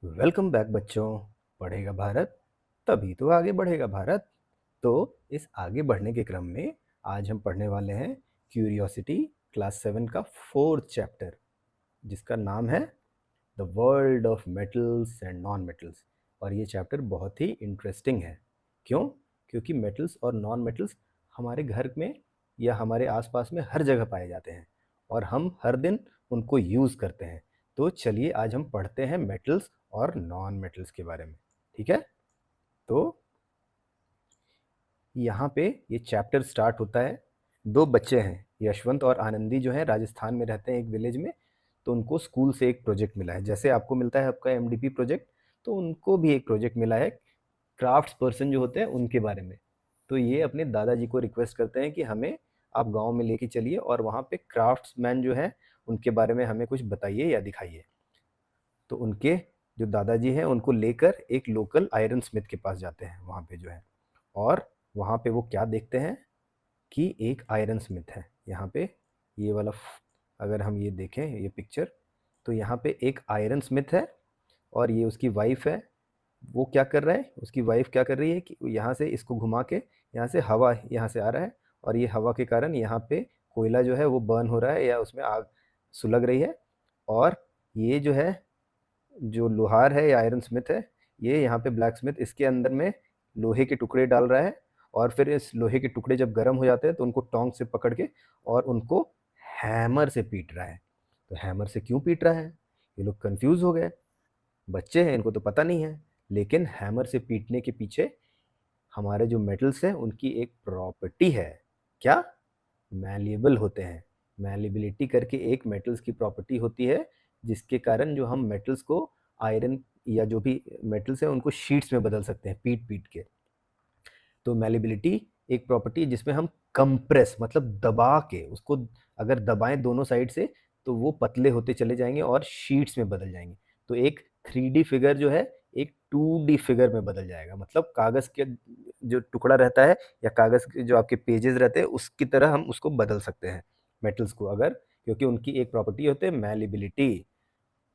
Welcome back बच्चों। पढ़ेगा भारत तभी तो आगे बढ़ेगा भारत। तो इस आगे बढ़ने के क्रम में आज हम पढ़ने वाले हैं क्यूरियोसिटी क्लास 7 का 4th चैप्टर, जिसका नाम है the world of metals and non metals. और ये चैप्टर बहुत ही इंटरेस्टिंग है। क्यों? क्योंकि मेटल्स और नॉन मेटल्स हमारे घर में या हमारे आसपास में हर जगह पाए जाते हैं और हम हर दिन उनको यूज़ करते हैं। तो चलिए आज हम पढ़ते हैं मेटल्स और नॉन मेटल्स के बारे में। ठीक है? तो यहाँ पे ये चैप्टर स्टार्ट होता है। दो बच्चे हैं, यशवंत और आनंदी, जो हैं राजस्थान में रहते हैं एक विलेज में। तो उनको स्कूल से एक प्रोजेक्ट मिला है, जैसे आपको मिलता है आपका एमडीपी प्रोजेक्ट, तो उनको भी एक प्रोजेक्ट मिला है क्राफ्ट्स पर्सन जो होते हैं उनके बारे में। तो ये अपने दादाजी को रिक्वेस्ट करते हैं कि हमें आप गांव में लेके चलिए और वहाँ पे क्राफ्ट्समैन जो है उनके बारे में हमें कुछ बताइए या दिखाइए। तो उनके जो दादाजी हैं उनको लेकर एक लोकल आयरन स्मिथ के पास जाते हैं वहाँ पे जो है। और वहाँ पे वो क्या देखते हैं कि एक आयरन स्मिथ है यहाँ पे। ये वाला अगर हम ये देखें ये पिक्चर, तो यहाँ पे एक आयरन स्मिथ है और ये उसकी वाइफ है। वो क्या कर रहा है, उसकी वाइफ क्या कर रही है कि यहाँ से इसको घुमा के, यहाँ से हवा यहाँ से आ रहा है और ये हवा के कारण यहाँ पे कोयला जो है वो बर्न हो रहा है या उसमें आग सुलग रही है। और ये जो है, जो लोहार है या आयरन स्मिथ है, ये यहाँ पे ब्लैक स्मिथ इसके अंदर में लोहे के टुकड़े डाल रहा है। और फिर इस लोहे के टुकड़े जब गर्म हो जाते हैं तो उनको टोंक से पकड़ के और उनको हैमर से पीट रहा है। तो हैमर से क्यों पीट रहा है? ये लोग कंफ्यूज हो गए। बच्चे हैं, इनको तो पता नहीं है। लेकिन हैमर से पीटने के पीछे हमारे जो मेटल्स हैं उनकी एक प्रॉपर्टी है। क्या? मैलिएबल होते हैं। मैलिबिलिटी करके एक मेटल्स की प्रॉपर्टी होती है, जिसके कारण जो हम मेटल्स को आयरन या जो भी मेटल्स हैं उनको शीट्स में बदल सकते हैं पीट पीट के। तो मैलिबिलिटी एक प्रॉपर्टी है जिसमें हम कंप्रेस मतलब दबा के उसको, अगर दबाएं दोनों साइड से तो वो पतले होते चले जाएंगे और शीट्स में बदल जाएंगे। तो एक 3D फिगर जो है एक 2D फिगर में बदल जाएगा। मतलब कागज के जो टुकड़ा रहता है या कागज के जो आपके पेजेस रहते हैं उसकी तरह हम उसको बदल सकते हैं मेटल्स को, अगर, क्योंकि उनकी एक प्रॉपर्टी होती है मैलिबिलिटी।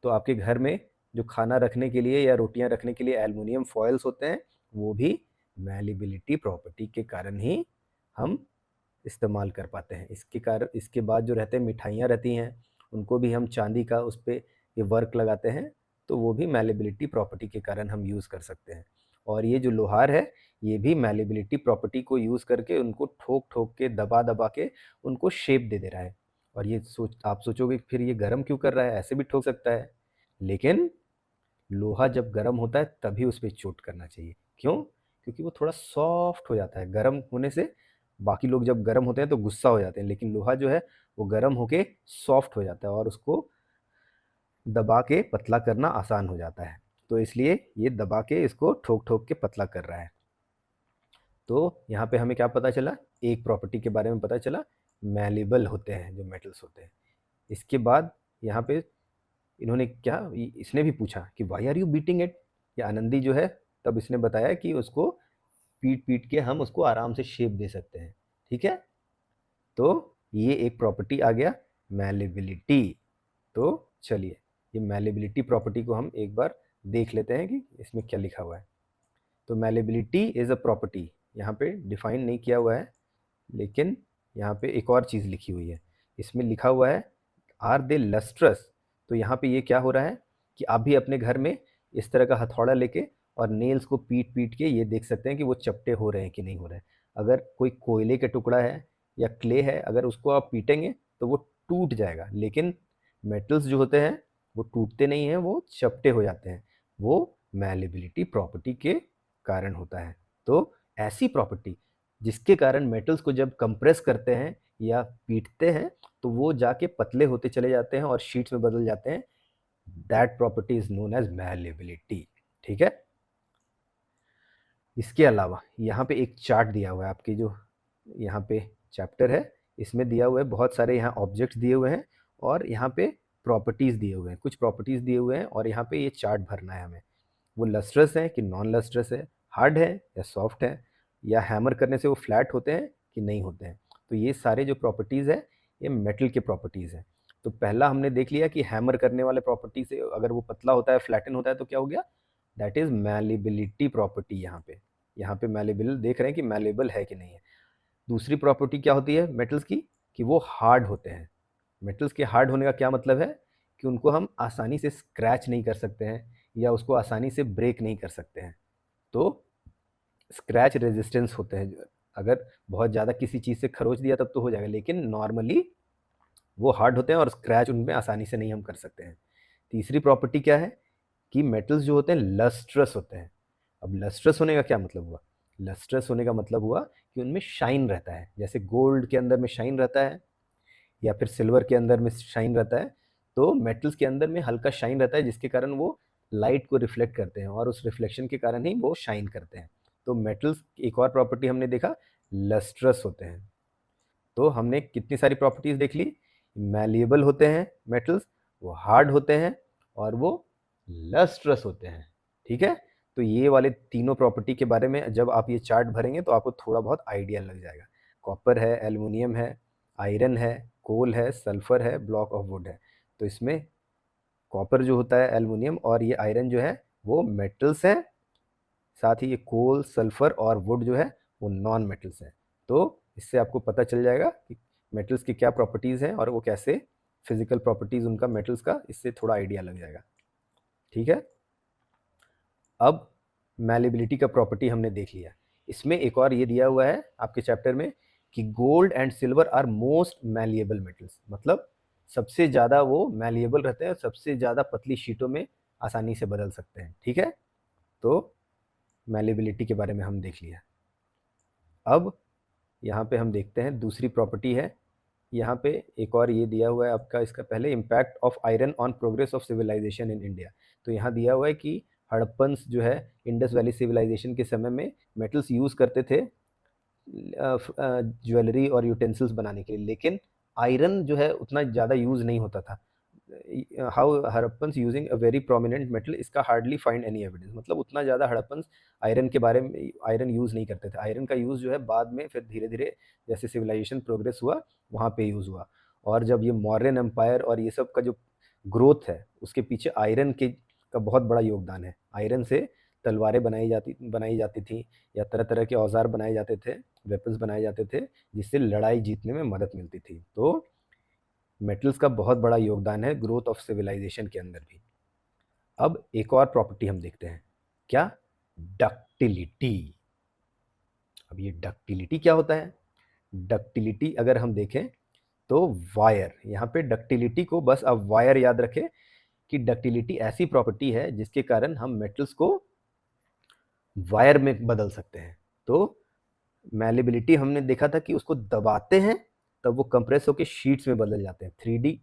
तो आपके घर में जो खाना रखने के लिए या रोटियां रखने के लिए एल्युमिनियम फॉइल्स होते हैं, वो भी मैलिबिलिटी प्रॉपर्टी के कारण ही हम इस्तेमाल कर पाते हैं। इसके कारण इसके बाद जो रहते हैं मिठाइयाँ रहती हैं, उनको भी हम चांदी का उस पर ये वर्क लगाते हैं, तो वो भी मैलिबिलिटी प्रॉपर्टी के कारण हम यूज़ कर सकते हैं। और ये जो लोहार है, ये भी मैलिबिलिटी प्रॉपर्टी को यूज़ करके उनको ठोक ठोक के दबा दबा के उनको शेप दे दे रहा है। और ये आप सोचोगे फिर ये गर्म क्यों कर रहा है, ऐसे भी ठोक सकता है। लेकिन लोहा जब गर्म होता है तभी उस पर चोट करना चाहिए। क्यों? क्योंकि वो थोड़ा सॉफ्ट हो जाता है गर्म होने से। बाकी लोग जब गर्म होते हैं तो गुस्सा हो जाते हैं, लेकिन लोहा जो है वो गर्म होके सॉफ्ट हो जाता है और उसको दबा के पतला करना आसान हो जाता है। तो इसलिए ये दबा के इसको ठोक ठोक के पतला कर रहा है। तो यहाँ पे हमें क्या पता चला? एक प्रॉपर्टी के बारे में पता चला, मैलिबल होते हैं जो मेटल्स होते हैं। इसके बाद यहाँ पे इन्होंने क्या, इसने भी पूछा कि why are you beating it. या आनंदी जो है, तब इसने बताया कि उसको पीट पीट के हम उसको आराम से शेप दे सकते हैं। ठीक है? तो ये एक प्रॉपर्टी आ गया मैलिबिलिटी। तो चलिए ये मैलिबिलिटी प्रॉपर्टी को हम एक बार देख लेते हैं कि इसमें क्या लिखा हुआ है। तो मैलिबिलिटी इज अ प्रॉपर्टी, यहाँ पे डिफाइन नहीं किया हुआ है, लेकिन यहाँ पे एक और चीज़ लिखी हुई है। इसमें लिखा हुआ है आर दे लस्ट्रस। तो यहाँ पे ये क्या हो रहा है कि आप भी अपने घर में इस तरह का हथौड़ा लेके और नेल्स को पीट पीट के ये देख सकते हैं कि वो चपटे हो रहे हैं कि नहीं हो रहे हैं। अगर कोई कोयले का टुकड़ा है या क्ले है, अगर उसको आप पीटेंगे तो वो टूट जाएगा, लेकिन मेटल्स जो होते हैं वो टूटते नहीं हैं, वो चपटे हो जाते हैं। वो मैलिबिलिटी प्रॉपर्टी के कारण होता है। तो ऐसी प्रॉपर्टी जिसके कारण मेटल्स को जब कंप्रेस करते हैं या पीटते हैं तो वो जाके पतले होते चले जाते हैं और शीट्स में बदल जाते हैं, that property is known as malleability. ठीक है? इसके अलावा यहाँ पे एक चार्ट दिया हुआ है, आपकी जो यहाँ पे चैप्टर है इसमें दिया हुआ है, बहुत सारे यहाँ ऑब्जेक्ट्स दिए हुए हैं और यहाँ पे प्रॉपर्टीज दिए हुए हैं, कुछ प्रॉपर्टीज दिए हुए हैं और यहाँ पे ये चार्ट भरना है हमें। वो लस्ट्रस है कि नॉन लस्ट्रस है, हार्ड है या सॉफ्ट है, या हैमर करने से वो फ्लैट होते हैं कि नहीं होते हैं। तो ये सारे जो प्रॉपर्टीज़ है ये मेटल के प्रॉपर्टीज़ हैं। तो पहला हमने देख लिया कि हैमर करने वाले प्रॉपर्टी से अगर वो पतला होता है, फ्लैटन होता है, तो क्या हो गया, दैट इज मैलिबिलिटी प्रॉपर्टी। यहाँ पे मैलिबल देख रहे हैं कि मैलेबल है कि नहीं है। दूसरी प्रॉपर्टी क्या होती है मेटल्स की, कि वो हार्ड होते हैं। मेटल्स के हार्ड होने का क्या मतलब है, कि उनको हम आसानी से स्क्रैच नहीं कर सकते हैं या उसको आसानी से ब्रेक नहीं कर सकते हैं। तो स्क्रैच रेजिस्टेंस होते हैं, अगर बहुत ज़्यादा किसी चीज़ से खरोच दिया तब तो हो जाएगा, लेकिन नॉर्मली वो हार्ड होते हैं और स्क्रैच उनमें आसानी से नहीं हम कर सकते हैं। तीसरी प्रॉपर्टी क्या है, कि मेटल्स जो होते हैं लस्ट्रस होते हैं। अब लस्ट्रस होने का क्या मतलब हुआ, लस्ट्रस होने का मतलब हुआ कि उनमें शाइन रहता है, जैसे गोल्ड के अंदर में शाइन रहता है या फिर सिल्वर के अंदर में शाइन रहता है। तो मेटल्स के अंदर में हल्का शाइन रहता है, जिसके कारण वो लाइट को रिफ्लेक्ट करते हैं और उस रिफ्लेक्शन के कारण ही वो शाइन करते हैं। तो मेटल्स एक और प्रॉपर्टी हमने देखा, लस्ट्रस होते हैं। तो हमने कितनी सारी प्रॉपर्टीज देख ली, मैलिएबल होते हैं मेटल्स, वो हार्ड होते हैं और वो लस्ट्रस होते हैं। ठीक है, तो ये वाले तीनों प्रॉपर्टी के बारे में जब आप ये चार्ट भरेंगे तो आपको थोड़ा बहुत आइडिया लग जाएगा। कॉपर है, एल्युमिनियम है, आयरन है, कोल है, सल्फर है, ब्लॉक ऑफ वुड है। तो इसमें कॉपर जो होता है, एल्युमिनियम और ये आयरन जो है वो मेटल्स हैं, साथ ही ये कोल, सल्फर और वुड जो है वो नॉन मेटल्स हैं। तो इससे आपको पता चल जाएगा कि मेटल्स की क्या प्रॉपर्टीज़ हैं और वो कैसे फिजिकल प्रॉपर्टीज़ उनका मेटल्स का, इससे थोड़ा आइडिया लग जाएगा। ठीक है, अब मैलिबिलिटी का प्रॉपर्टी हमने देख लिया। इसमें एक और ये दिया हुआ है आपके चैप्टर में कि gold and silver are most malleable metals, मतलब सबसे ज़्यादा वो मैलिएबल रहते हैं, सबसे ज़्यादा पतली शीटों में आसानी से बदल सकते हैं। ठीक है, तो मैलिबिलिटी के बारे में हम देख लिया। अब यहाँ पे हम देखते हैं दूसरी प्रॉपर्टी है, यहाँ पे एक और ये दिया हुआ है आपका, इसका पहले impact of iron on progress of civilization in India. तो यहाँ दिया हुआ है कि हड़प्पन्स जो है इंडस वैली सिविलाइजेशन के समय में मेटल्स यूज़ करते थे ज्वेलरी और यूटेंसिल्स बनाने के लिए, लेकिन आयरन जो है उतना ज़्यादा यूज़ नहीं होता था। How Harappans using a very prominent metal, इसका हार्डली फाइंड एनी एविडेंस, मतलब उतना ज़्यादा हड़प्पन्स आयरन के बारे में आयरन यूज़ नहीं करते थे। आयरन का यूज़ जो है बाद में फिर धीरे धीरे जैसे सिविलाइजेशन प्रोग्रेस हुआ वहाँ पे यूज़ हुआ। और जब ये मौर्यन एम्पायर और ये सब का जो ग्रोथ है उसके पीछे आयरन के का बहुत बड़ा योगदान है। आयरन से तलवारें बनाई जाती थी या तरह तरह के औजार बनाए जाते थे, वेपन्स बनाए जाते थे, जिससे लड़ाई जीतने में मदद मिलती थी। तो मेटल्स का बहुत बड़ा योगदान है ग्रोथ ऑफ सिविलाइजेशन के अंदर भी। अब एक और प्रॉपर्टी हम देखते हैं, क्या, डक्टिलिटी। अब ये डक्टिलिटी क्या होता है, डक्टिलिटी अगर हम देखें तो वायर, यहाँ पे डक्टिलिटी को बस अब वायर याद रखें कि डक्टिलिटी ऐसी प्रॉपर्टी है जिसके कारण हम मेटल्स को वायर में बदल सकते हैं। तो मैलिबिलिटी हमने देखा था कि उसको दबाते हैं तब वो कंप्रेस होकर शीट्स में बदल जाते हैं, 3D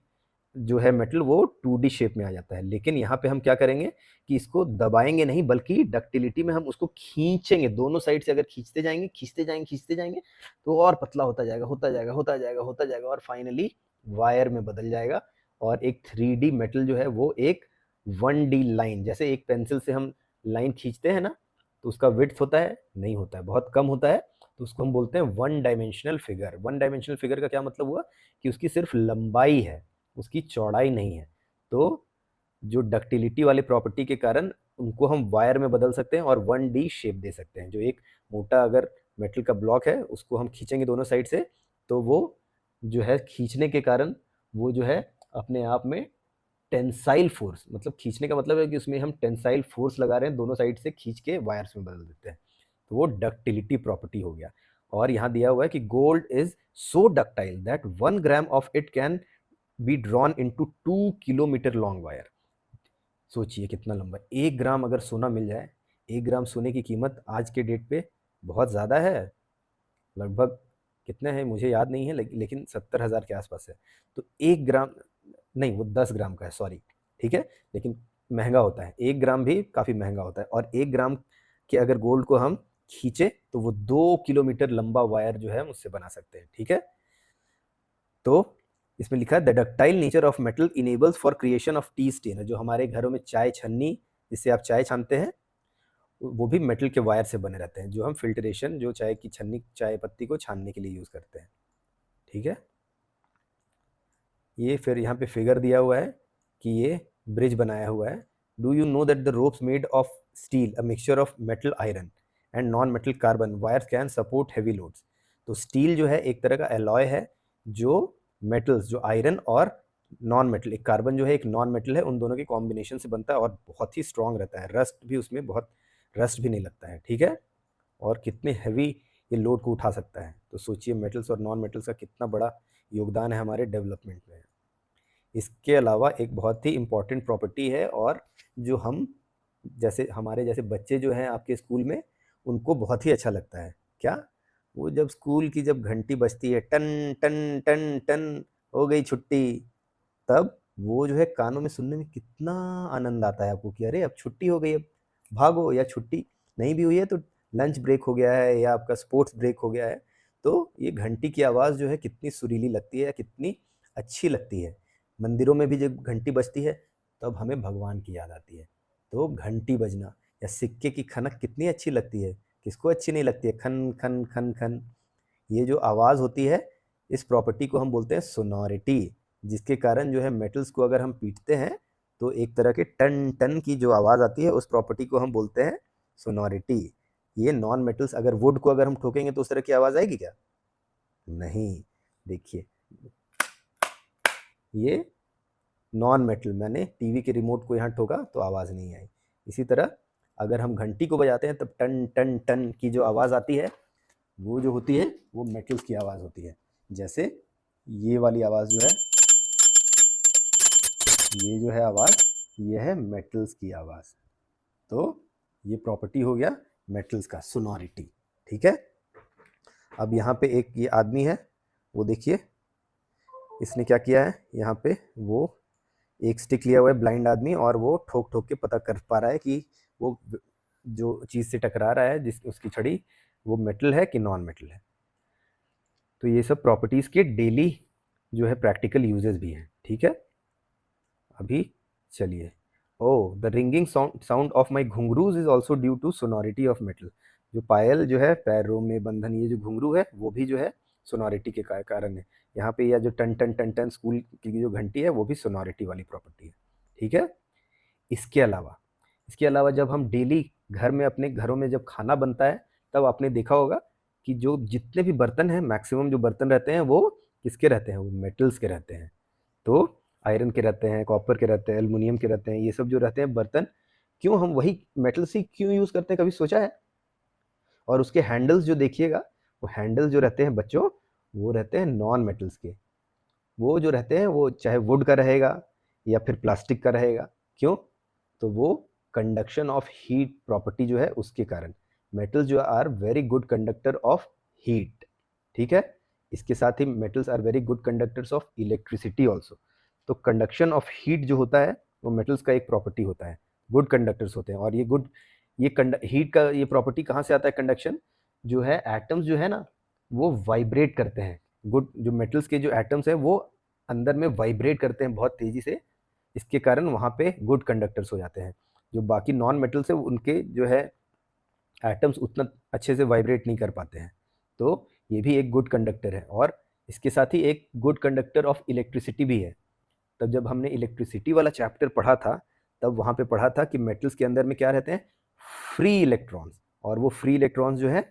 जो है मेटल वो 2D शेप में आ जाता है। लेकिन यहाँ पे हम क्या करेंगे कि इसको दबाएंगे नहीं, बल्कि डक्टिलिटी में हम उसको खींचेंगे, दोनों साइड से अगर खींचते जाएंगे खींचते जाएंगे तो और पतला होता जाएगा और फाइनली वायर में बदल जाएगा। और एक 3D मेटल जो है वो एक 1D लाइन, जैसे एक पेंसिल से हम लाइन खींचते हैं ना, तो उसका विड्थ होता है, नहीं होता है, बहुत कम होता है, तो उसको हम बोलते हैं one dimensional figure. One dimensional figure का क्या मतलब हुआ कि उसकी सिर्फ लंबाई है, उसकी चौड़ाई नहीं है। तो जो डक्टिलिटी वाले प्रॉपर्टी के कारण उनको हम वायर में बदल सकते हैं और 1D शेप दे सकते हैं। जो एक मोटा अगर मेटल का ब्लॉक है उसको हम खींचेंगे दोनों साइड से, तो वो जो है खींचने के कारण वो जो है अपने आप में टेंसाइल फोर्स, मतलब खींचने का मतलब है कि उसमें हम टेंसाइल फोर्स लगा रहे हैं, दोनों साइड से खींच के वायर्स में बदल देते हैं। तो वो डक्टिलिटी प्रॉपर्टी हो गया। और यहाँ दिया हुआ है कि gold is so ductile that 1 gram of it can be drawn into 2 kilometre long wire. सोचिए कितना लंबा, 1 ग्राम अगर सोना मिल जाए, 1 ग्राम सोने की कीमत आज के डेट पे बहुत ज़्यादा है, लगभग कितने हैं मुझे याद नहीं है, लेकिन 70,000 के आसपास है। तो 1 ग्राम नहीं, वो 10 ग्राम का है, सॉरी, ठीक है, लेकिन महंगा होता है, 1 ग्राम भी काफ़ी महंगा होता है। और 1 ग्राम के अगर गोल्ड को हम खींचे तो वो 2 किलोमीटर लंबा वायर जो है हम उससे बना सकते हैं। ठीक है, तो इसमें लिखा है the ductile nature of metal enables for creation of tea stain. जो हमारे घरों में चाय छन्नी जिससे आप चाय छानते हैं वो भी मेटल के वायर से बने रहते हैं, जो हम फिल्ट्रेशन, जो चाय की छन्नी, चाय पत्ती को छानने के लिए यूज़ करते हैं। ठीक है, ये फिर यहाँ पे फिगर दिया हुआ है कि ये ब्रिज बनाया हुआ है। Do you know that the ropes made of steel a mixture of metal iron and non metal carbon wires can support heavy loads. तो स्टील जो है एक तरह का एलॉय है जो मेटल्स, जो आयरन और नॉन मेटल, एक कार्बन जो है एक नॉन मेटल है, उन दोनों के कॉम्बिनेशन से बनता है और बहुत ही स्ट्रांग रहता है। रस्ट भी उसमें बहुत, रस्ट भी नहीं लगता है, ठीक है। और कितने हैवी ये लोड को उठा सकता है। तो सोचिए मेटल्स और नॉन मेटल्स का कितना बड़ा योगदान है हमारे डेवलपमेंट में। इसके अलावा एक बहुत ही इम्पॉर्टेंट प्रॉपर्टी है, और जो हम जैसे हमारे जैसे बच्चे जो हैं आपके स्कूल में, उनको बहुत ही अच्छा लगता है। क्या? वो जब स्कूल की जब घंटी बजती है, टन टन टन टन, हो गई छुट्टी, तब वो जो है कानों में सुनने में कितना आनंद आता है आपको कि अरे अब छुट्टी हो गई, अब भागो। या छुट्टी नहीं भी हुई है तो लंच ब्रेक हो गया है या आपका स्पोर्ट्स ब्रेक हो गया है, तो ये घंटी की आवाज़ जो है कितनी सुरीली लगती है, कितनी अच्छी लगती है। मंदिरों में भी जब घंटी बजती है तब हमें भगवान की याद आती है। तो घंटी बजना या सिक्के की खनक कितनी अच्छी लगती है, किसको अच्छी नहीं लगती है? खन खन खन खन, ये जो आवाज़ होती है, इस प्रॉपर्टी को हम बोलते हैं सोनोरिटी, जिसके कारण जो है मेटल्स को अगर हम पीटते हैं तो एक तरह के टन टन की जो आवाज़ आती है, उस प्रॉपर्टी को हम बोलते हैं सोनोरिटी। ये नॉन मेटल्स, अगर वुड को अगर हम ठोकेंगे तो उस तरह की आवाज़ आएगी क्या? नहीं। देखिए ये नॉन मेटल, मैंने टीवी के रिमोट को यहाँ ठोका तो आवाज़ नहीं आई। इसी तरह अगर हम घंटी को बजाते हैं तब टन टन टन की जो आवाज़ आती है, वो जो होती है वो मेटल्स की आवाज़ होती है। जैसे ये वाली आवाज़ जो है, ये जो है आवाज़, ये है मेटल्स की आवाज़। तो ये प्रॉपर्टी हो गया मेटल्स का, सोनोरिटी, ठीक है। अब यहाँ पे एक ये आदमी है, वो देखिए इसने क्या किया है, यहाँ पे वो एक स्टिक लिया हुआ है, ब्लाइंड आदमी, और वो ठोक ठोक के पता कर पा रहा है कि वो जो चीज़ से टकरा रहा है, जिस उसकी छड़ी, वो मेटल है कि नॉन मेटल है। तो ये सब प्रॉपर्टीज़ के डेली जो है प्रैक्टिकल यूजेस भी हैं, ठीक है। अभी चलिए, oh the ringing sound of my ghungroos is also due to sonority of metal. जो पायल जो है पैरों में बंधन, ये जो घुंघरू है वो भी जो है सोनोरिटी के कारण है। यहाँ पे यह जो टन टन टन टन स्कूल की जो घंटी है वो भी सोनोरिटी वाली प्रॉपर्टी है, ठीक है। इसके अलावा जब हम डेली घर में, अपने घरों में जब खाना बनता है, तब आपने देखा होगा कि जो जितने भी बर्तन हैं, मैक्सिमम जो बर्तन रहते हैं वो किसके रहते हैं? वो मेटल्स के रहते हैं। तो आयरन के रहते हैं, कॉपर के रहते हैं, एल्युमिनियम के रहते हैं, ये सब जो रहते हैं बर्तन, क्यों हम वही मेटल्स ही क्यों यूज़ करते हैं, कभी सोचा है? और उसके हैंडल्स जो देखिएगा, वो हैंडल जो रहते हैं बच्चों, वो रहते हैं नॉन मेटल्स के। वो जो रहते हैं वो चाहे वुड का रहेगा या फिर प्लास्टिक का रहेगा। क्यों? तो वो कंडक्शन ऑफ हीट प्रॉपर्टी जो है उसके कारण। मेटल्स जो are very good conductor of heat, ठीक है। इसके साथ ही metals are very good conductors of electricity also. तो कंडक्शन ऑफ हीट जो होता है वो मेटल्स का एक प्रॉपर्टी होता है, गुड कंडक्टर्स होते हैं। और ये हीट का ये प्रॉपर्टी कहाँ से आता है? कंडक्शन जो है, एटम्स जो है ना, वो वाइब्रेट करते हैं। गुड जो मेटल्स के जो एटम्स हैं वो अंदर में वाइब्रेट करते हैं बहुत तेज़ी से, इसके कारण वहाँ पे गुड कंडक्टर्स हो जाते हैं। जो बाकी नॉन मेटल्स है उनके जो है एटम्स उतना अच्छे से वाइब्रेट नहीं कर पाते हैं। तो ये भी एक गुड कंडक्टर है, और इसके साथ ही एक गुड कंडक्टर ऑफ इलेक्ट्रिसिटी भी है। तब जब हमने इलेक्ट्रिसिटी वाला चैप्टर पढ़ा था, तब वहाँ पे पढ़ा था कि मेटल्स के अंदर में क्या रहते हैं? Free electrons. और वो फ्री इलेक्ट्रॉन्स जो है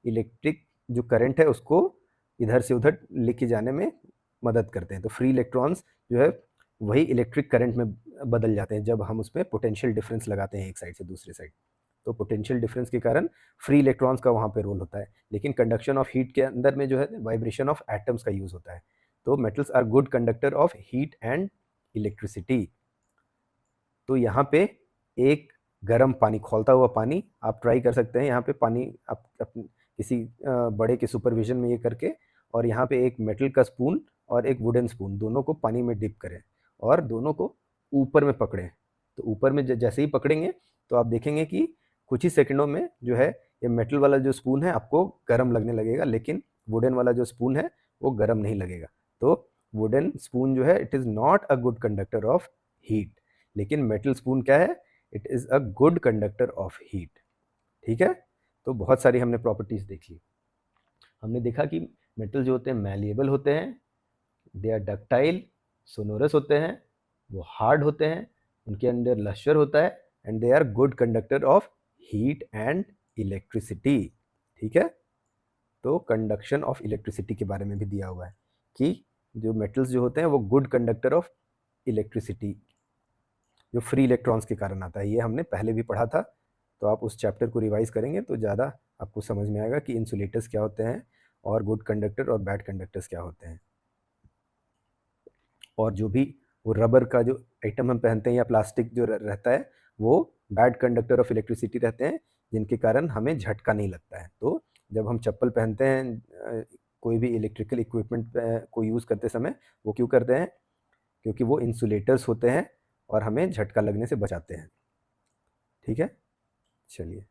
इलेक्ट्रिक जो करंट है उसको इधर से उधर लेके जाने में मदद करते हैं। तो फ्री इलेक्ट्रॉन्स जो है वही इलेक्ट्रिक करंट में बदल जाते हैं जब हम उसमें पोटेंशियल डिफरेंस लगाते हैं एक साइड से दूसरी साइड। तो पोटेंशियल डिफरेंस के कारण फ्री इलेक्ट्रॉन्स का वहाँ पे रोल होता है। लेकिन कंडक्शन ऑफ हीट के अंदर में जो है वाइब्रेशन ऑफ एटम्स का यूज़ होता है। तो metals are good conductor of heat and electricity. तो यहाँ पे एक गर्म पानी, खौलता हुआ पानी आप ट्राई कर सकते हैं। यहाँ पे पानी आप किसी बड़े के सुपरविजन में ये करके, और यहाँ पे एक मेटल का स्पून और एक वुडन स्पून, दोनों को पानी में डिप करें और दोनों को ऊपर में पकड़ें। तो ऊपर में जैसे ही पकड़ेंगे तो आप देखेंगे कि कुछ ही सेकंडों में जो है ये मेटल वाला जो स्पून है आपको गर्म लगने लगेगा, लेकिन वुडन वाला जो स्पून है वो गर्म नहीं लगेगा। तो वुडन स्पून जो है it is not a good conductor of heat, लेकिन मेटल स्पून क्या है? It is a good conductor of heat, ठीक है। तो बहुत सारी हमने प्रॉपर्टीज़ देखी। हमने देखा कि मेटल जो होते हैं मैलिएबल होते हैं, दे आर डक्टाइल, सोनोरस होते हैं, वो हार्ड होते हैं, उनके अंदर लश्यर होता है, and they are good conductor of heat and electricity. ठीक है, तो कंडक्शन ऑफ इलेक्ट्रिसिटी के बारे में भी दिया हुआ है कि जो मेटल्स जो होते हैं वो गुड कंडक्टर ऑफ इलेक्ट्रिसिटी, जो फ्री इलेक्ट्रॉन्स के कारण आता है। ये हमने पहले भी पढ़ा था, तो आप उस चैप्टर को रिवाइज करेंगे तो ज़्यादा आपको समझ में आएगा कि इंसुलेटर्स क्या होते हैं और गुड कंडक्टर और बैड कंडक्टर्स क्या होते हैं। और जो भी वो रबर का जो आइटम हम पहनते हैं या प्लास्टिक जो रहता है वो बैड कंडक्टर ऑफ इलेक्ट्रिसिटी रहते हैं, जिनके कारण हमें झटका नहीं लगता है। तो जब हम चप्पल पहनते हैं कोई भी इलेक्ट्रिकल इक्विपमेंट को यूज़ करते समय, वो क्यों करते हैं? क्योंकि वो इंसुलेटर्स होते हैं और हमें झटका लगने से बचाते हैं। ठीक है, चलिए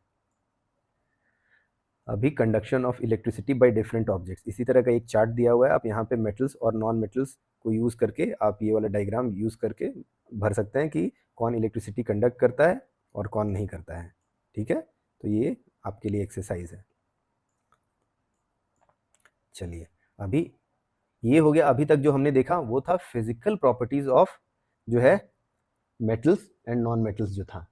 अभी conduction of electricity by different objects, इसी तरह का एक चार्ट दिया हुआ है। आप यहाँ पे मेटल्स और नॉन मेटल्स को यूज़ करके आप ये वाला डायग्राम यूज़ करके भर सकते हैं कि कौन इलेक्ट्रिसिटी कंडक्ट करता है और कौन नहीं करता है। ठीक है, तो ये आपके लिए एक्सरसाइज है। चलिए अभी ये हो गया, अभी तक जो हमने देखा वो था फिजिकल प्रॉपर्टीज ऑफ जो है मेटल्स एंड नॉन मेटल्स जो था।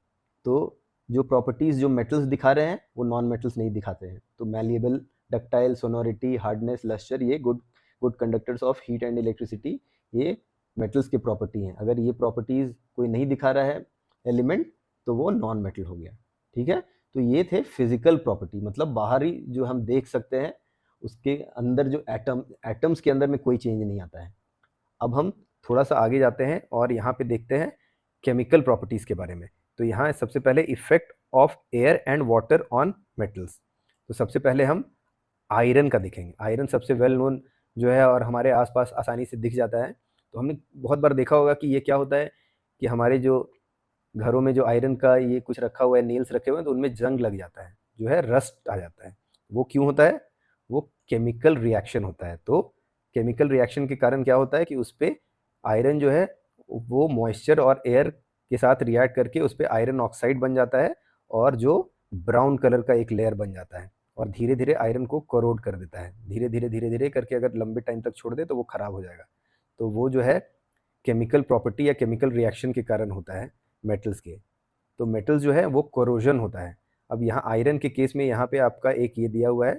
तो जो प्रॉपर्टीज जो मेटल्स दिखा रहे हैं वो नॉन मेटल्स नहीं दिखाते हैं। तो malleable, ductile, sonority, hardness, lustre, ये good conductors of heat and electricity, ये मेटल्स की प्रॉपर्टी हैं। अगर ये प्रॉपर्टीज कोई नहीं दिखा रहा है एलिमेंट तो वो नॉन मेटल हो गया। ठीक है, तो ये थे फिजिकल प्रॉपर्टी, मतलब बाहरी जो हम देख सकते हैं उसके अंदर जो एटम्स के अंदर में कोई चेंज नहीं आता है। अब हम थोड़ा सा आगे जाते हैं और यहाँ पे देखते हैं केमिकल प्रॉपर्टीज़ के बारे में। तो यहाँ सबसे पहले effect of air and water on metals. तो सबसे पहले हम आयरन का देखेंगे। आयरन सबसे वेल नोन जो है और हमारे आसपास आसानी से दिख जाता है। तो हमने बहुत बार देखा होगा कि ये क्या होता है कि हमारे जो घरों में जो आयरन का ये कुछ रखा हुआ है, नेल्स रखे हुए हैं, तो उनमें जंग लग जाता है, जो है रस्ट आ जाता है। वो क्यों होता है? वो केमिकल रिएक्शन होता है। तो केमिकल रिएक्शन के कारण क्या होता है कि उस पर आयरन जो है वो मॉइस्चर और एयर के साथ रिएक्ट करके उस पर आयरन ऑक्साइड बन जाता है और जो ब्राउन कलर का एक लेयर बन जाता है और धीरे धीरे आयरन को करोड कर देता है। धीरे धीरे करके अगर लंबे टाइम तक छोड़ दे तो वो खराब हो जाएगा। तो वो जो है केमिकल प्रॉपर्टी या केमिकल रिएक्शन के कारण होता है मेटल्स के। तो मेटल्स जो है वो कोरोजन होता है। अब यहाँ आयरन के केस में यहाँ पे आपका एक ये दिया हुआ है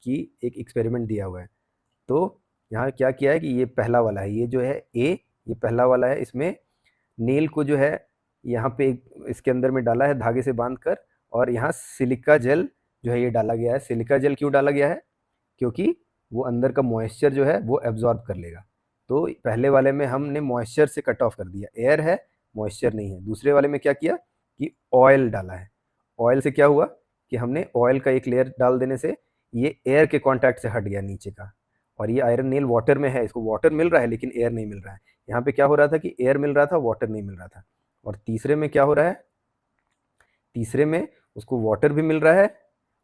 कि एक एक्सपेरिमेंट दिया हुआ है। तो यहाँ क्या किया है कि ये पहला वाला है, ये जो है ए, ये पहला वाला है। इसमें नेल को जो है यहाँ पे इसके अंदर में डाला है धागे से बांधकर, और यहाँ सिलिका जेल जो है ये डाला गया है। सिलिका जेल क्यों डाला गया है? क्योंकि वो अंदर का मॉइस्चर जो है वो एब्जॉर्ब कर लेगा। तो पहले वाले में हमने मॉइस्चर से कट ऑफ कर दिया, एयर है मॉइस्चर नहीं है। दूसरे वाले में क्या किया कि ऑयल डाला है। ऑयल से क्या हुआ कि हमने ऑयल का एक लेयर डाल देने से ये एयर के कांटेक्ट से हट गया नीचे का, और ये आयरन नेल वाटर में है, इसको वाटर मिल रहा है लेकिन एयर नहीं मिल रहा है। यहाँ पे क्या हो रहा था कि एयर मिल रहा था, वाटर नहीं मिल रहा था। और तीसरे में क्या हो रहा है? तीसरे में उसको वाटर भी मिल रहा है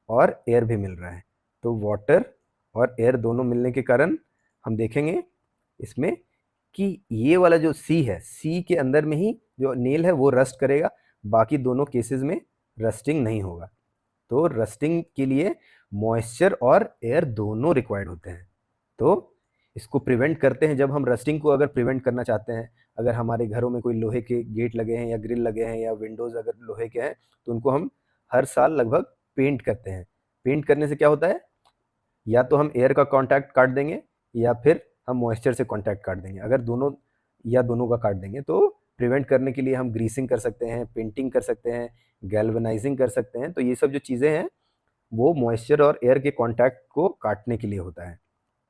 और एयर भी मिल रहा है। तो वाटर और एयर दोनों मिलने के कारण हम देखेंगे इसमें कि ये वाला जो सी है, सी के अंदर में ही जो नेल है वो रस्ट करेगा, बाकी दोनों केसेस में रस्टिंग नहीं होगा। तो रस्टिंग के लिए मॉइस्चर और एयर दोनों रिक्वायर्ड होते हैं। तो इसको प्रिवेंट करते हैं। जब हम रस्टिंग को अगर प्रिवेंट करना चाहते हैं, अगर हमारे घरों में कोई लोहे के गेट लगे हैं या ग्रिल लगे हैं या विंडोज़ अगर लोहे के हैं, तो उनको हम हर साल लगभग पेंट करते हैं। पेंट करने से क्या होता है? या तो हम एयर का कांटेक्ट काट देंगे या फिर हम मॉइस्चर से कांटेक्ट काट देंगे। अगर दोनों या दोनों का काट देंगे तो प्रिवेंट करने के लिए हम ग्रीसिंग कर सकते हैं, पेंटिंग कर सकते हैं, गैल्वेनाइजिंग कर सकते हैं। तो ये सब जो चीज़ें हैं वो मॉइस्चर और एयर के कांटेक्ट को काटने के लिए होता है।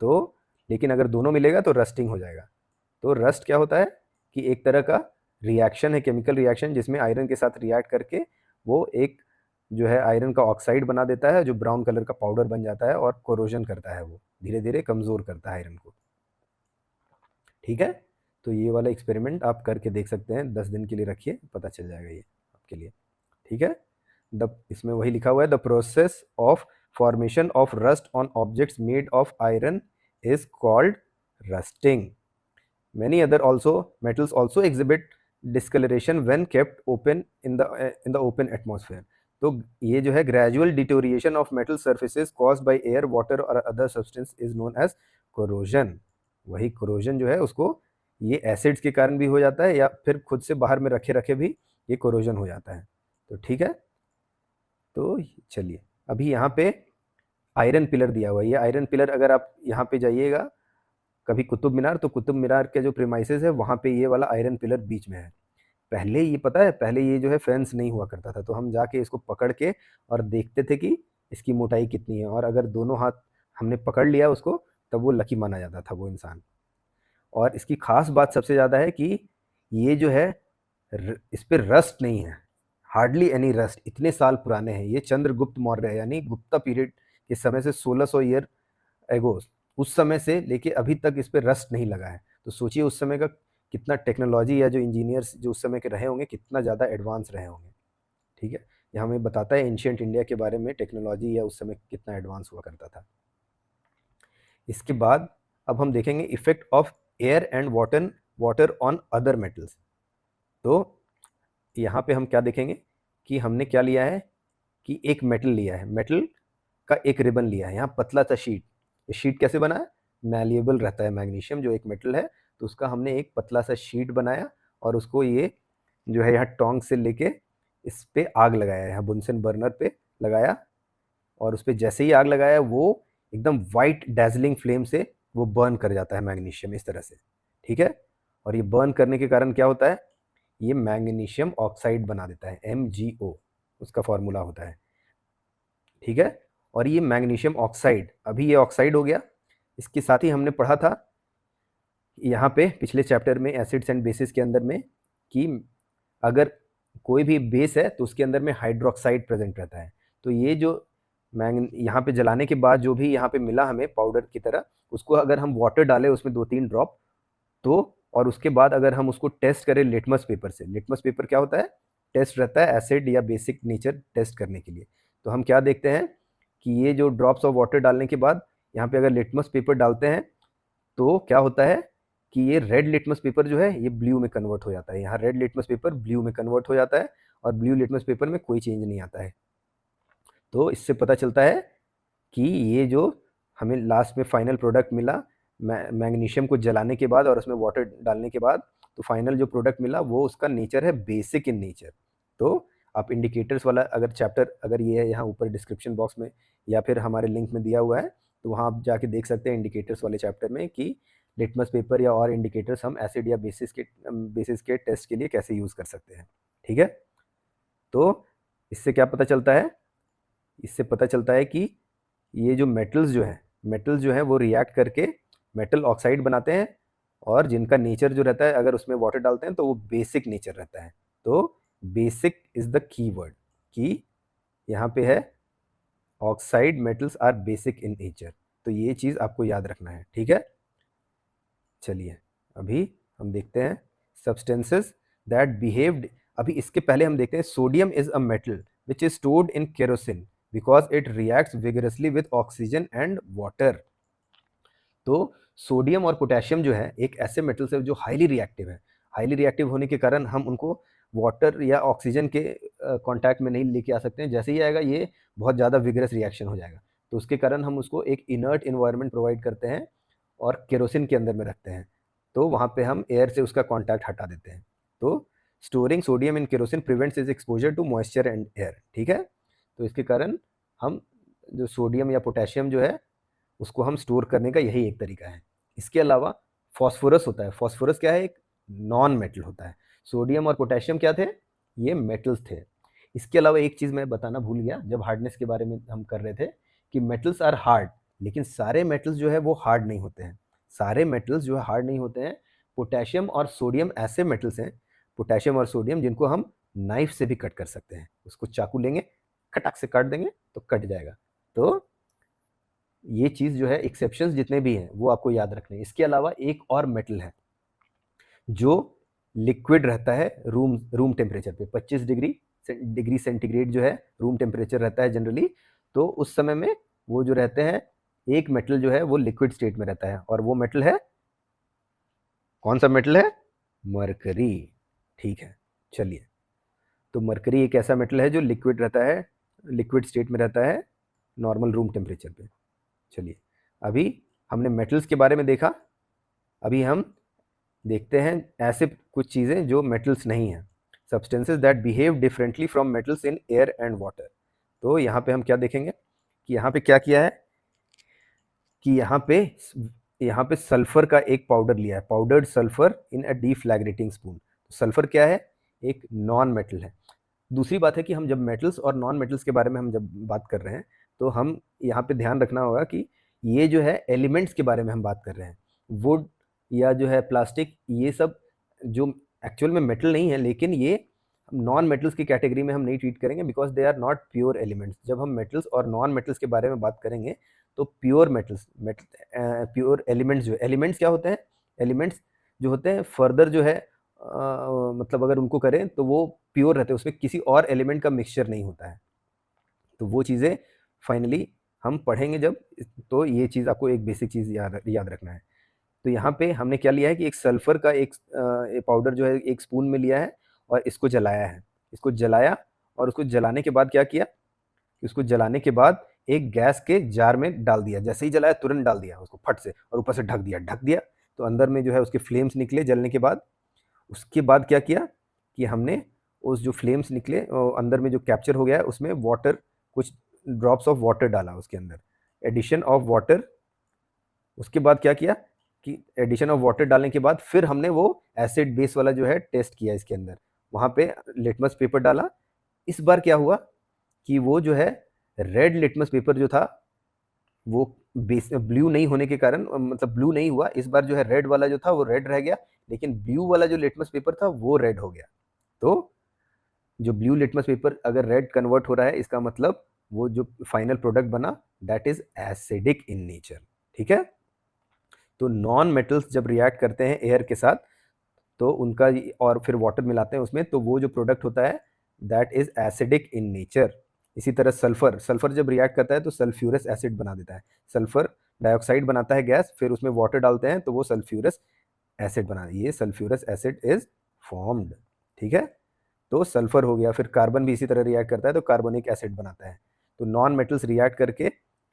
तो लेकिन अगर दोनों मिलेगा तो रस्टिंग हो जाएगा। तो रस्ट क्या होता है कि एक तरह का रिएक्शन है, केमिकल रिएक्शन, जिसमें आयरन के साथ रिएक्ट करके वो एक जो है आयरन का ऑक्साइड बना देता है, जो ब्राउन कलर का पाउडर बन जाता है और कोरोजन करता है, वो धीरे धीरे कमज़ोर करता है आयरन को। ठीक है, तो ये वाला एक्सपेरिमेंट आप करके देख सकते हैं, 10 दिन के लिए रखिए, पता चल जाएगा ये आपके लिए। ठीक है, इसमें वही लिखा हुआ है, the process of formation of rust on objects made of iron is called rusting. Many other metals also exhibit discoloration when kept open in the open atmosphere. तो ये जो है gradual deterioration of metal surfaces caused by air, water or other substance is known as corrosion. वही corrosion जो है उसको ये acids के कारण भी हो जाता है या फिर खुद से बाहर में रखे रखे भी ये कोरोजन हो जाता है। तो ठीक है, तो चलिए अभी यहाँ पे आयरन पिलर दिया हुआ है। ये आयरन पिलर अगर आप यहाँ पे जाइएगा कभी कुतुब मीनार, तो कुतुब मीनार के जो प्रीमाइसेस है वहाँ पे ये वाला आयरन पिलर बीच में है। पहले ये पता है, पहले ये जो है फेंस नहीं हुआ करता था, तो हम जाके इसको पकड़ के और देखते थे कि इसकी मोटाई कितनी है, और अगर दोनों हाथ हमने पकड़ लिया उसको तब वो लकी माना जाता था वो इंसान। और इसकी खास बात सबसे ज़्यादा है कि ये जो है इस पर रस्ट नहीं है, हार्डली एनी रस्ट। इतने साल पुराने हैं ये, चंद्रगुप्त मौर्य यानी गुप्ता पीरियड के समय से 1600 ईयर एगो उस समय से लेके अभी तक इस पे रस्ट नहीं लगा है। तो सोचिए उस समय का कितना टेक्नोलॉजी या जो इंजीनियर्स जो उस समय के रहे होंगे कितना ज़्यादा एडवांस रहे होंगे। ठीक है, ये हमें बताता है एंशियंट इंडिया के बारे में, टेक्नोलॉजी या उस समय कितना एडवांस हुआ करता था। इसके बाद अब हम देखेंगे effect of air and water on other metals. तो यहाँ पे हम क्या देखेंगे कि हमने क्या लिया है कि एक मेटल लिया है, मेटल का एक रिबन लिया है, यहाँ पतला सा शीट। ये शीट कैसे बना है, मैलिएबल रहता है मैग्नीशियम जो एक मेटल है, तो उसका हमने एक पतला सा शीट बनाया और उसको ये जो है यहाँ टोंग से लेके इस पे आग लगाया, यहाँ बुनसन बर्नर पे लगाया, और उस पर जैसे ही आग लगाया वो एकदम वाइट डैजलिंग फ्लेम से वो बर्न कर जाता है मैग्नीशियम इस तरह से। ठीक है, और ये बर्न करने के कारण क्या होता है, ये मैग्नीशियम ऑक्साइड बना देता है, MgO उसका फॉर्मूला होता है। ठीक है, और ये मैग्नीशियम ऑक्साइड, अभी ये ऑक्साइड हो गया। इसके साथ ही हमने पढ़ा था यहाँ पे पिछले चैप्टर में एसिड्स एंड बेसिस के अंदर में कि अगर कोई भी बेस है तो उसके अंदर में हाइड्रोक्साइड प्रेजेंट रहता है। तो ये जो यहाँ पे जलाने के बाद जो भी यहाँ पे मिला हमें पाउडर की तरह, उसको अगर हम वाटर डालें उसमें 2-3 ड्रॉप, तो और उसके बाद अगर हम उसको टेस्ट करें लिटमस पेपर से, लिटमस पेपर क्या होता है, टेस्ट रहता है एसिड या बेसिक नेचर टेस्ट करने के लिए। तो हम क्या देखते हैं कि ये जो ड्रॉप्स ऑफ वाटर डालने के बाद यहाँ पे अगर लिटमस पेपर डालते हैं तो क्या होता है कि ये रेड लिटमस पेपर जो है ये ब्लू में कन्वर्ट हो जाता है, यहाँ रेड लिटमस पेपर ब्लू में कन्वर्ट हो जाता है और ब्लू लिटमस पेपर में कोई चेंज नहीं आता है। तो इससे पता चलता है कि ये जो हमें लास्ट में फाइनल प्रोडक्ट मिला मैग्नीशियम को जलाने के बाद और उसमें वाटर डालने के बाद, तो फाइनल जो प्रोडक्ट मिला वो उसका नेचर है बेसिक इन नेचर। तो आप इंडिकेटर्स वाला अगर चैप्टर अगर ये है यहाँ ऊपर डिस्क्रिप्शन बॉक्स में या फिर हमारे लिंक में दिया हुआ है, तो वहाँ आप जाके देख सकते हैं इंडिकेटर्स वाले चैप्टर में कि लिटमस पेपर या और इंडिकेटर्स हम एसिड या बेसिस के टेस्ट के लिए कैसे यूज़ कर सकते हैं। ठीक है, तो इससे क्या पता चलता है, इससे पता चलता है कि ये जो मेटल्स जो है वो रिएक्ट करके मेटल ऑक्साइड बनाते हैं, और जिनका नेचर जो रहता है अगर उसमें वाटर डालते हैं तो वो बेसिक नेचर रहता है। तो basic is the key word, कि यहाँ पे है oxide metals are basic in nature, तो ये चीज़ आपको याद रखना है। ठीक है, चलिए अभी हम देखते हैं सब्सटेंसेस दैट बिहेव्ड। अभी इसके पहले हम देखते हैं sodium is a metal which is stored in kerosene because it reacts vigorously with oxygen and water. तो सोडियम और पोटेशियम जो है एक ऐसे मेटल्स है जो हाईली रिएक्टिव है, हाईली रिएक्टिव होने के कारण हम उनको वाटर या ऑक्सीजन के कांटेक्ट में नहीं लेके आ सकते हैं। जैसे ही आएगा ये बहुत ज़्यादा विगरस रिएक्शन हो जाएगा, तो उसके कारण हम उसको एक इनर्ट इन्वायरमेंट प्रोवाइड करते हैं और केरोसिन के अंदर में रखते हैं, तो वहाँ पे हम एयर से उसका कॉन्टैक्ट हटा देते हैं। तो storing sodium in kerosene prevents is exposure to moisture and air. ठीक है, तो इसके कारण हम जो सोडियम या पोटेशियम जो है उसको हम स्टोर करने का यही एक तरीका है। इसके अलावा फॉस्फोरस होता है, फॉस्फोरस क्या है, एक नॉन मेटल होता है। सोडियम और पोटेशियम क्या थे, ये मेटल्स थे। इसके अलावा एक चीज़ मैं बताना भूल गया जब हार्डनेस के बारे में हम कर रहे थे कि मेटल्स आर हार्ड, लेकिन सारे मेटल्स जो है वो हार्ड नहीं होते हैं, सारे मेटल्स जो है हार्ड नहीं होते हैं। पोटेशियम और सोडियम ऐसे मेटल्स हैं, पोटेशियम और सोडियम जिनको हम नाइफ से भी कट कर सकते हैं, उसको चाकू लेंगे खटक से काट देंगे तो कट जाएगा। तो ये चीज़ जो है एक्सेप्शंस जितने भी हैं वो आपको याद रखने हैं। इसके अलावा एक और मेटल है जो लिक्विड रहता है रूम टेम्परेचर पे, 25 डिग्री सेंटीग्रेड जो है रूम टेम्परेचर रहता है जनरली। तो उस समय में वो जो रहते हैं एक मेटल जो है वो लिक्विड स्टेट में रहता है, और वो मेटल है, कौन सा मेटल है, मरकरी। ठीक है, चलिए, तो मरकरी एक ऐसा मेटल है जो लिक्विड रहता है, लिक्विड स्टेट में रहता है नॉर्मल रूम टेम्परेचर पे। चलिए अभी हमने मेटल्स के बारे में देखा, अभी हम देखते हैं ऐसे कुछ चीज़ें जो मेटल्स नहीं हैं, substances that behave differently from metals in air and water. तो यहाँ पे हम क्या देखेंगे कि यहाँ पे क्या किया है कि यहाँ पे सल्फर का एक पाउडर लिया है, powdered sulphur in a deflagrating spoon. Sulphur क्या है? एक नॉन मेटल है। दूसरी बात है कि हम जब मेटल्स और नॉन मेटल्स के बारे में हम जब बात कर रहे हैं, तो हम यहाँ पे ध्यान रखना होगा कि ये जो है एलिमेंट्स के बारे में हम बात कर रहे हैं। वुड या जो है प्लास्टिक, ये सब जो एक्चुअल में मेटल नहीं है, लेकिन ये नॉन मेटल्स की कैटेगरी में हम नहीं ट्रीट करेंगे because they are not pure elements. जब हम मेटल्स और नॉन मेटल्स के बारे में बात करेंगे तो प्योर मेटल्स प्योर एलिमेंट्स, जो एलिमेंट्स क्या होते हैं, एलिमेंट्स जो होते हैं फर्दर जो है मतलब अगर उनको करें तो वो प्योर रहते हैं, उसमें किसी और एलिमेंट का मिक्सचर नहीं होता है। तो वो चीज़ें फाइनली हम पढ़ेंगे जब, तो ये चीज़ आपको एक बेसिक चीज़ याद रखना है। तो यहाँ पे हमने क्या लिया है कि एक सल्फर का एक पाउडर जो है एक स्पून में लिया है और इसको जलाया है। इसको जलाया और उसको जलाने के बाद क्या किया कि उसको जलाने के बाद एक गैस के जार में डाल दिया। जैसे ही जलाया तुरंत डाल दिया उसको फट से, और ऊपर से ढक दिया। तो अंदर में जो है उसके फ्लेम्स निकले जलने के बाद। उसके बाद क्या किया कि हमने उस जो फ्लेम्स निकले अंदर में जो कैप्चर हो गया है उसमें वाटर, कुछ ड्रॉप्स ऑफ वाटर डाला उसके अंदर, एडिशन ऑफ वाटर। उसके बाद क्या किया कि एडिशन ऑफ वाटर डालने के बाद फिर हमने वो एसिड बेस वाला जो है टेस्ट किया इसके अंदर, वहाँ पे लिटमस पेपर डाला। इस बार क्या हुआ कि वो जो है रेड लिटमस पेपर जो था वो बेस ब्लू नहीं होने के कारण मतलब ब्लू नहीं हुआ। इस बार जो है रेड वाला जो था वो रेड रह गया, लेकिन ब्लू वाला जो लिटमस पेपर था वो रेड हो गया। तो जो ब्लू लिटमस पेपर अगर रेड कन्वर्ट हो रहा है, इसका मतलब वो जो फाइनल प्रोडक्ट बना that is acidic in nature. ठीक है। तो नॉन मेटल्स जब रिएक्ट करते हैं एयर के साथ तो उनका और फिर वाटर मिलाते हैं उसमें, तो वो जो प्रोडक्ट होता है that is acidic in nature. इसी तरह सल्फर, सल्फर जब रिएक्ट करता है तो सल्फ्यूरस एसिड बना देता है। सल्फर डाइऑक्साइड बनाता है गैस, फिर उसमें वाटर डालते हैं तो वो सल्फ्यूरस एसिड बना, ये सल्फ्यूरस एसिड इज फॉर्म्ड। ठीक है। तो सल्फर हो गया। फिर कार्बन भी इसी तरह रिएक्ट करता है तो कार्बोनिक एसिड बनाता है। तो नॉन मेटल्स रिएक्ट करके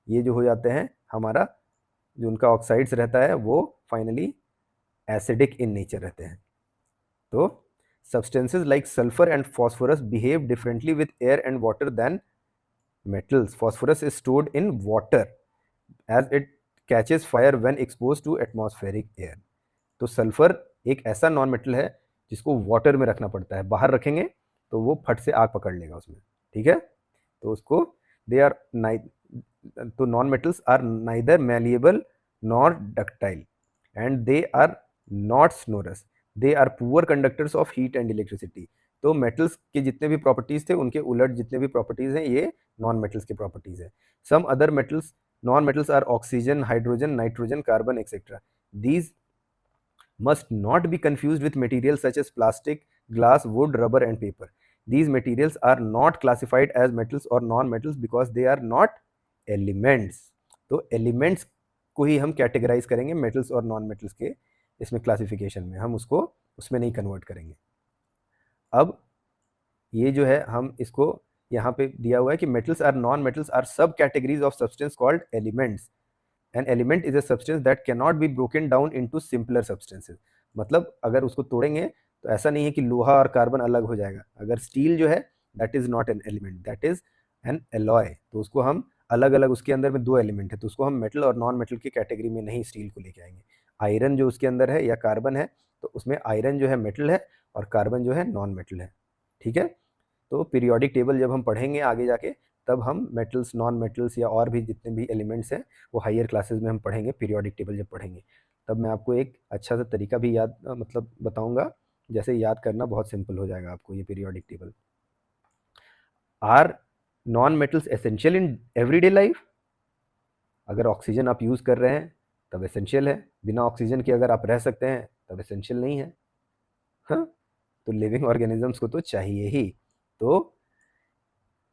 ये जो हो जाते हैं, हमारा जो उनका ऑक्साइड्स रहता है वो फाइनली एसिडिक इन नेचर रहते हैं। तो substances like sulfur and phosphorus behave differently with air and water than metals. Phosphorus is stored in water as it catches fire when exposed to atmospheric air. तो sulphur एक ऐसा non metal है जिसको water में रखना पड़ता है, बाहर रखेंगे तो वो फट से आग पकड़ लेगा उसमें। ठीक है। तो उसको दे आर तो non metals are neither malleable nor ductile and they are not sonorous, they are poor conductors of heat and electricity. तो मेटल्स के जितने भी प्रॉपर्टीज थे उनके उलट जितने भी प्रॉपर्टीज हैं ये नॉन मेटल्स के प्रॉपर्टीज है। Some other metals, non metals are oxygen, hydrogen, nitrogen, carbon etcetera. These must not be confused with materials such as plastic, glass, wood, rubber and paper. These materials are not classified as metals or non-metals because they are not elements. तो elements को ही हम categorise करेंगे metals और non metals के इसमें classification में, हम उसको उसमें नहीं कन्वर्ट करेंगे। अब ये जो है हम इसको यहाँ पे दिया हुआ है कि metals are non metals are subcategories of substance called elements. An element is a substance that can not be broken down into simpler substances. मतलब अगर उसको तोड़ेंगे तो ऐसा नहीं है कि लोहा और कार्बन अलग हो जाएगा। अगर स्टील जो है that is not an element, that is an alloy. तो उसको हम अलग अलग, उसके अंदर में दो एलिमेंट है तो उसको हम मेटल और नॉन मेटल की कैटेगरी में नहीं स्टील को लेके आएंगे। आयरन जो उसके अंदर है या कार्बन है तो उसमें आयरन जो है मेटल है और कार्बन जो है नॉन मेटल है। ठीक है। तो पीरियोडिक टेबल जब हम पढ़ेंगे आगे जाके तब हम मेटल्स, नॉन मेटल्स या और भी जितने भी एलिमेंट्स हैं वो हायर क्लासेस में हम पढ़ेंगे। पीरियोडिक टेबल जब पढ़ेंगे तब मैं आपको एक अच्छा सा तरीका भी याद मतलब बताऊंगा, जैसे याद करना बहुत सिंपल हो जाएगा आपको ये periodic table. Are non metals essential in everyday life? अगर ऑक्सीजन आप यूज़ कर रहे हैं तब एसेंशियल है, बिना ऑक्सीजन के अगर आप रह सकते हैं तब एसेंशियल नहीं है। हाँ, तो लिविंग ऑर्गेनिजम्स को तो चाहिए ही। तो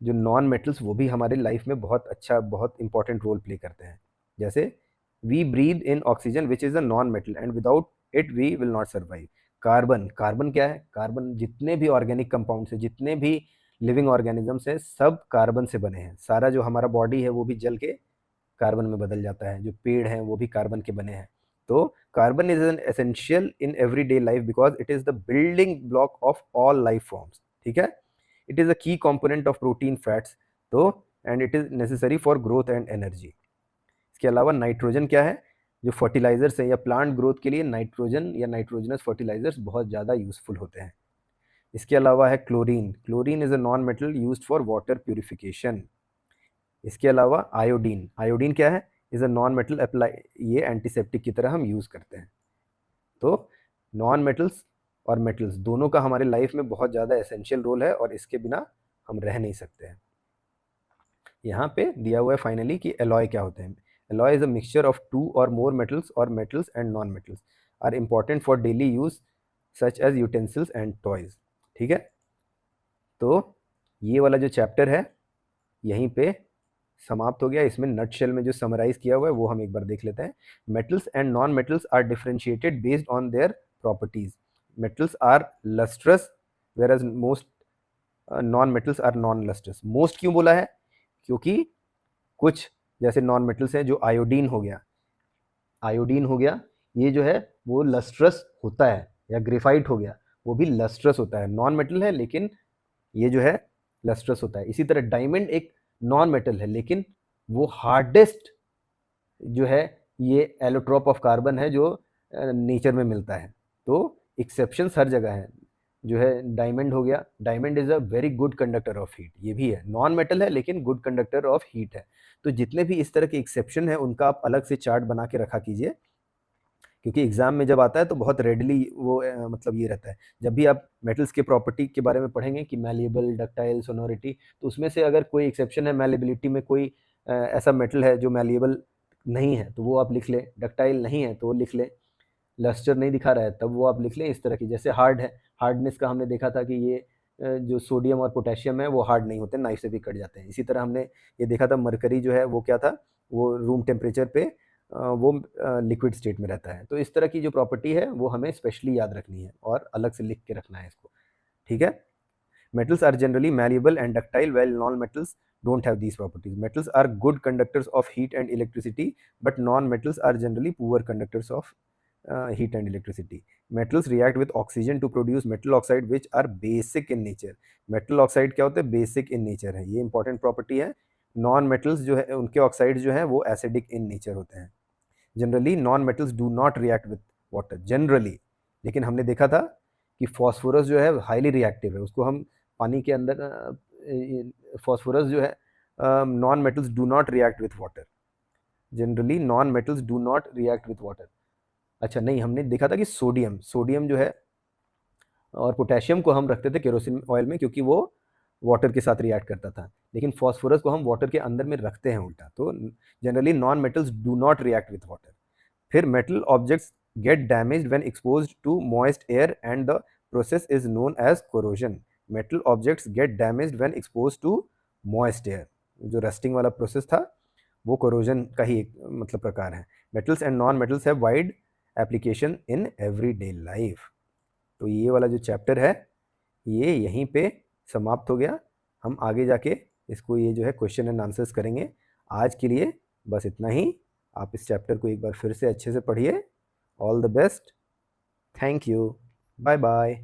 जो नॉन मेटल्स वो भी हमारे लाइफ में बहुत अच्छा, बहुत इंपॉर्टेंट रोल प्ले करते हैं। जैसे we breathe in oxygen which is a non metal and without it we will not survive. Carbon, carbon क्या है? कार्बन जितने भी ऑर्गेनिक कंपाउंड्स हैं, जितने भी लिविंग ऑर्गेनिजम्स हैं, सब कार्बन से बने हैं। सारा जो हमारा बॉडी है वो भी जल के कार्बन में बदल जाता है। जो पेड़ हैं वो भी कार्बन के बने हैं। तो carbon is an essential in everyday life because it is the building block of all life forms, ठीक है। इट इज अ की कंपोनेंट ऑफ प्रोटीन फैट्स, तो and it is necessary for growth and energy. इसके अलावा nitrogen क्या है, जो fertilisers है या प्लांट ग्रोथ के लिए नाइट्रोजन या नाइट्रोजनस फर्टिलाइजर्स बहुत ज़्यादा यूजफुल होते हैं। इसके अलावा है chlorine, chlorine is a non metal used for water purification. इसके अलावा आयोडीन, आयोडीन क्या है, is a non metal apply, ये एंटीसेप्टिक की तरह हम यूज करते हैं। तो नॉन मेटल्स और मेटल्स दोनों का हमारे लाइफ में बहुत ज़्यादा एसेंशियल रोल है और इसके बिना हम रह नहीं सकते हैं। यहाँ पे दिया हुआ है फाइनली कि एलॉय क्या होते हैं। Alloy is a mixture of two or more metals or metals and non metals are important for daily use such as utensils and toys, ठीक है। तो ये वाला जो चैप्टर है यहीं पे समाप्त हो गया। इसमें नटशेल में जो समराइज किया हुआ है वो हम एक बार देख लेते हैं। Metals and non metals are differentiated based on their properties. Metals are lustrous whereas most non metals are non lustrous. Most क्यों बोला है, क्योंकि कुछ जैसे नॉन मेटल्स हैं, जो आयोडीन हो गया, आयोडीन हो गया, ये जो है वो लस्ट्रस होता है, या ग्रेफाइट हो गया वो भी लस्ट्रस होता है, नॉन मेटल है लेकिन ये जो है लस्ट्रस होता है। इसी तरह डायमंड एक नॉन मेटल है लेकिन वो हार्डेस्ट जो है ये एलोट्रोप ऑफ कार्बन है जो नेचर में मिलता है। तो एक्सेप्शंस हर जगह है। जो है डायमंड हो गया, diamond is a very good conductor of heat, ये भी है नॉन मेटल है लेकिन गुड कंडक्टर ऑफ हीट है। तो जितने भी इस तरह के एक्सेप्शन है उनका आप अलग से चार्ट बना के रखा कीजिए, क्योंकि एग्जाम में जब आता है तो बहुत रेडली वो मतलब ये रहता है। जब भी आप मेटल्स के प्रॉपर्टी के बारे में पढ़ेंगे कि मैलिएबल, डक्टाइल, सोनोरिटी, तो उसमें से अगर कोई एक्सेप्शन है, मैलिबिलिटी में कोई ऐसा मेटल है जो मैलिएबल नहीं है तो वो आप लिख लें, डक्टाइल नहीं है तो वो लिख लें, लस्टर नहीं दिखा रहा है तब वो आप लिख लें। इस तरह की जैसे हार्ड है, हार्डनेस का हमने देखा था कि ये जो सोडियम और पोटेशियम है वो हार्ड नहीं होते, नाइफ से भी कट जाते हैं। इसी तरह हमने ये देखा था मरकरी जो है वो क्या था, वो रूम टेम्परेचर पे वो लिक्विड स्टेट में रहता है। तो इस तरह की जो प्रॉपर्टी है वो हमें स्पेशली याद रखनी है और अलग से लिख के रखना है इसको, ठीक है। Metals are generally malleable and ductile, while non-metals don't have these properties. Metals are good conductors of heat and electricity, but non-metals are generally poor conductors of heat and electricity. Metals react with oxygen to produce metal oxide, which are basic in nature. Metal oxide क्या होते हैं, basic in nature है, ये important property है। Non-metals जो है उनके oxides जो है वो acidic in nature होते हैं। Generally non metals do not react with water generally, लेकिन हमने देखा था कि फॉस्फोरस जो है हाईली रिएक्टिव है, उसको हम पानी के अंदर फॉस्फोरस जो है non metals do not react with water, generally non metals do not react with water. अच्छा नहीं, हमने देखा था कि सोडियम, सोडियम जो है और पोटेशियम को हम रखते थे केरोसिन ऑयल में क्योंकि वो वाटर के साथ रिएक्ट करता था, लेकिन फॉस्फोरस को हम वाटर के अंदर में रखते हैं उल्टा। तो generally non metals do not react with water. फिर metal objects get damaged when exposed to moist air and the process is known as corrosion. Metal objects get damaged when exposed to moist air, जो rusting वाला process था वो corrosion का ही एक मतलब प्रकार है। Metals and non metals have wide application in everyday life. तो ये वाला जो चैप्टर है ये यहीं पे समाप्त हो गया। हम आगे जाके इसको ये जो है क्वेश्चन एंड आंसर्स करेंगे। आज के लिए बस इतना ही। आप इस चैप्टर को एक बार फिर से अच्छे से पढ़िए। All the best, thank you, bye bye.